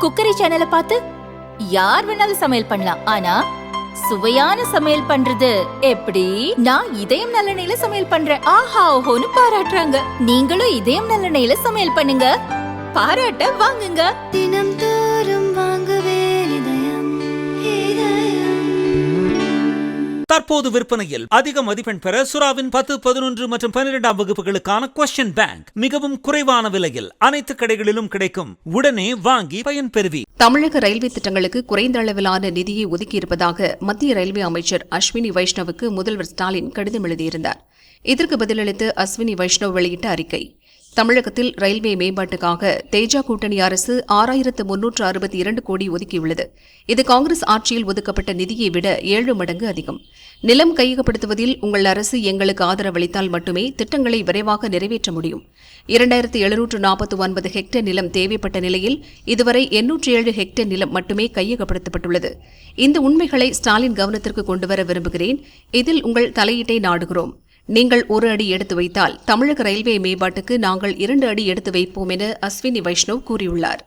Cookery சேனலை பார்த்து யார் வேணாலும் சமையல் பண்ணலாம். ஆனா சுவையான சமையல் பண்றது எப்படி? நான் இதயம் நல்லெண்ணெயில சமையல் பண்றேன். ஆஹா ஓஹோன்னு பாராட்டுறாங்க. நீங்களும் இதயம் நல்லெண்ணெயில சமையல் பண்ணுங்க, பாராட்ட வாங்குங்க. தினம் தோறும் வாங்குவே இதயம் இதயம். தற்போது விற்பனையில் அதிக மதிப்பெண் பெற சுறாவின் 10, 11 மற்றும் 12ஆம் வகுப்புகளுக்கான கொஸ்டின் பேங்க் மிகவும் குறைவான விலையில் அனைத்து கடைகளிலும் கிடைக்கும். உடனே வாங்கி பயன்பெறுவி. தமிழக ரயில்வே திட்டங்களுக்கு குறைந்த அளவிலான நிதியை ஒதுக்கியிருப்பதாக மத்திய ரயில்வே அமைச்சர் அஸ்வினி வைஷ்ணவுக்கு முதல்வர் ஸ்டாலின் கடிதம் எழுதியிருந்தார். இதற்கு பதிலளித்து அஸ்வினி வைஷ்ணவ் வெளியிட்ட அறிக்கை: தமிழகத்தில் ரயில்வே மேம்பாட்டுக்காக தேஜா கூட்டணி அரசு 6362 கோடி ஒதுக்கியுள்ளது. இது காங்கிரஸ் ஆட்சியில் ஒதுக்கப்பட்ட நிதியை விட 7 மடங்கு அதிகம். நிலம் கையகப்படுத்துவதில் உங்கள் அரசு எங்களுக்கு ஆதரவளித்தால் மட்டுமே திட்டங்களை விரைவாக நிறைவேற்ற முடியும். 2749 ஹெக்டேர் நிலம் தேவைப்பட்ட நிலையில் இதுவரை 807 ஹெக்டேர் நிலம் மட்டுமே கையகப்படுத்தப்பட்டுள்ளது. இந்த உண்மைகளை ஸ்டாலின் கவனத்திற்கு கொண்டுவர விரும்புகிறேன். இதில் உங்கள் தலையீட்டை நாடுகிறோம். நீங்கள் 1 அடி எடுத்து வைத்தால் தமிழக ரயில்வே மேம்பாட்டுக்கு நாங்கள் 2 அடி எடுத்து வைப்போம் என அஸ்வினி வைஷ்ணவ் கூறியுள்ளார்.